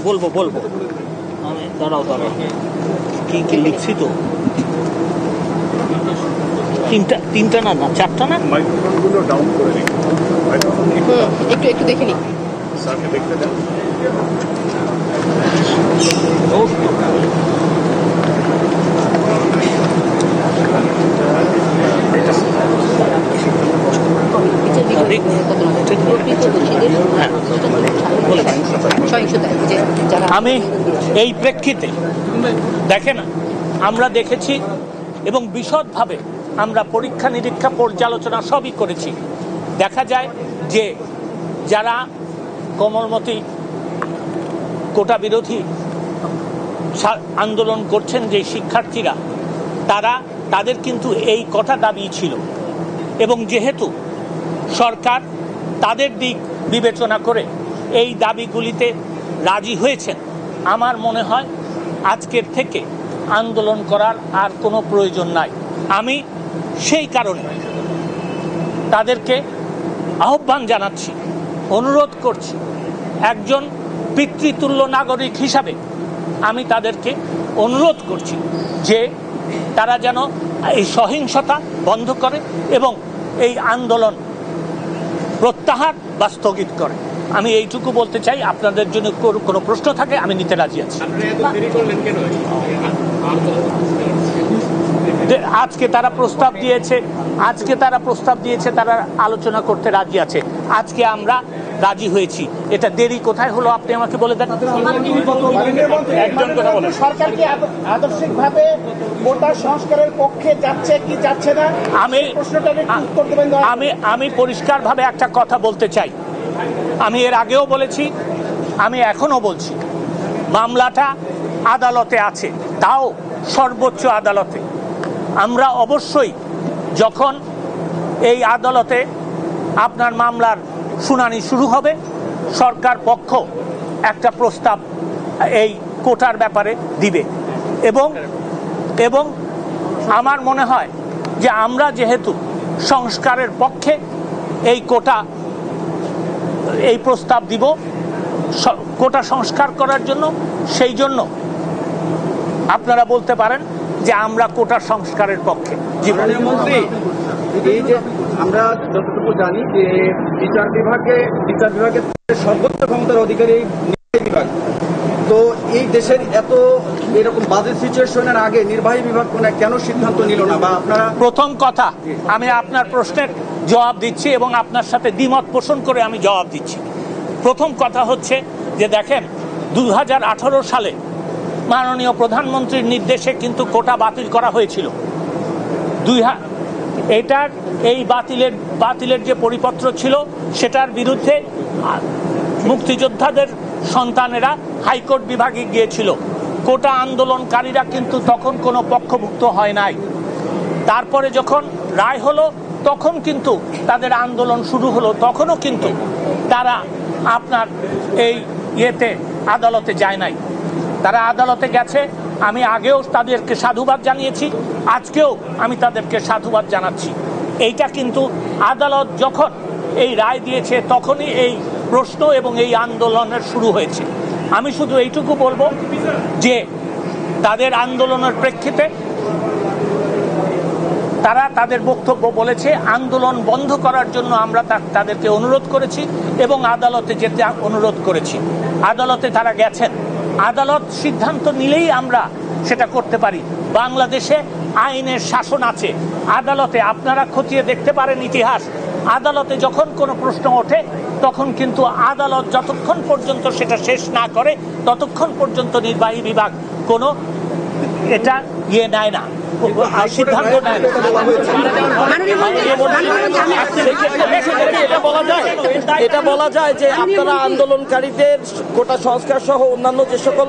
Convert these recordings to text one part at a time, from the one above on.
বলবো আমি দাঁড়াও কি লিখছি তো তিনটা না চারটা না মাইক্রোফোনগুলো ডাউন করে দিন একটু দেখে নি স্যারকে দেখতে দেন আমি এই প্রেক্ষিতে দেখেন আমরা দেখেছি এবং বিশদভাবে আমরা পরীক্ষা নিরীক্ষা পর্যালোচনা সবই করেছি। দেখা যায় যে যারা কোমলমতি কোটা বিরোধী আন্দোলন করছেন যে শিক্ষার্থীরা তাদের কিন্তু এই কথা দাবি ছিল এবং যেহেতু সরকার তাদের দিক বিবেচনা করে এই দাবিগুলিতে রাজি হয়েছেন, আমার মনে হয় আজকের থেকে আন্দোলন করার আর কোনো প্রয়োজন নাই। আমি সেই কারণে তাদেরকে আহ্বান জানাচ্ছি, অনুরোধ করছি, একজন পিতৃতুল্য নাগরিক হিসাবে আমি তাদেরকে অনুরোধ করছি যে তারা যেন এই সহিংসতা বন্ধ করে এবং এই আন্দোলন প্রত্যাহার বা স্থগিত করে। আমি এইটুকু বলতে চাই। আপনাদের জন্য কোনো প্রশ্ন থাকে আমি নিতে রাজি আছি। আজকে তারা প্রস্তাব দিয়েছে তারা আলোচনা করতে রাজি আছে। আজকে আমরা রাজি হয়েছি। এটা দেরি কোথায় হলো আপনি আমাকে বলে দেন। সরকার কি আদর্শিকভাবে কোটা সংস্কারের পক্ষে যাচ্ছে কি যাচ্ছে না, আমি পরিষ্কারভাবে একটা কথা বলতে চাই। আমি এর আগেও বলেছি, আমি এখনো বলছি, মামলাটা আদালতে আছে, তাও সর্বোচ্চ আদালতে। আমরা অবশ্যই যখন এই আদালতে আপনার মামলার শুনানি শুরু হবে, সরকার পক্ষ একটা প্রস্তাব এই কোটার ব্যাপারে দিবে এবং আমার মনে হয় যে আমরা যেহেতু সংস্কারের পক্ষে এই প্রস্তাব দিব কোটা সংস্কার করার জন্য, সেই জন্য আপনারা বলতে পারেন যে আমরা কোটা সংস্কারের পক্ষে। মন্ত্রী, এই যে আমরা যতটুকু জানি যে বিচার বিভাগের সর্বোচ্চ ক্ষমতার অধিকারী নির্বাহী বিভাগ, তো এই দেশের এত এরকম বাজে সিচুয়েশনের আগে নির্বাহী বিভাগ কেন সিদ্ধান্ত নিল না? বা আপনারা প্রথম কথা, আমি আপনার প্রশ্নের জবাব দিচ্ছি এবং আপনার সাথে দ্বিমত পোষণ করে আমি জবাব দিচ্ছি। প্রথম কথা হচ্ছে যে দেখেন, 2018 সালে মাননীয় প্রধানমন্ত্রীর নির্দেশে কিন্তু কোটা বাতিল করা হয়েছিল। এই বাতিলের যে পরিপত্র ছিল সেটার বিরুদ্ধে মুক্তিযোদ্ধাদের সন্তানেরা হাইকোর্ট বিভাগে গিয়েছিল। কোটা আন্দোলনকারীরা কিন্তু তখন কোনো পক্ষভুক্ত হয় নাই। তারপরে যখন রায় হলো তখন কিন্তু তাদের আন্দোলন শুরু হলো, তখনও কিন্তু তারা আপনার এই আদালতে যায় নাই। তারা আদালতে গেছে। আমি আগেও তাদেরকে সাধুবাদ জানিয়েছি, আজকেও আমি তাদেরকে সাধুবাদ জানাচ্ছি। এইটা কিন্তু আদালত যখন এই রায় দিয়েছে তখনই এই প্রশ্ন এবং এই আন্দোলনের শুরু হয়েছে। আমি শুধু এইটুকু বলবো যে তাদের আন্দোলনের প্রেক্ষিতে তারা তাদের বক্তব্য বলেছে, আন্দোলন বন্ধ করার জন্য আমরা তাদেরকে অনুরোধ করেছি এবং আদালতে যেতে অনুরোধ করেছি। আদালতে তারা গেছেন। আদালত সিদ্ধান্ত নিলেই আমরা সেটা করতে পারি। বাংলাদেশে আইনের শাসন আছে। আদালতে আপনারা খতিয়ে দেখতে পারেন ইতিহাস, আদালতে যখন কোনো প্রশ্ন ওঠে তখন কিন্তু আদালত যতক্ষণ পর্যন্ত সেটা শেষ না করে ততক্ষণ পর্যন্ত নির্বাহী বিভাগ কোনো এটা নেয় না, সিদ্ধান্ত নেয় না। এটা বলা যায় যে আপনারা আন্দোলনকারীদের কোটা সংস্কার সহ অন্যান্য যে সকল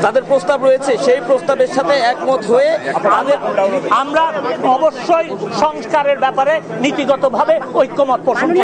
তাদের প্রস্তাব রয়েছে সেই প্রস্তাবের সাথে একমত হয়ে আমরা অবশ্যই সংস্কারের ব্যাপারে নীতিগতভাবে ঐক্যমত পোষণ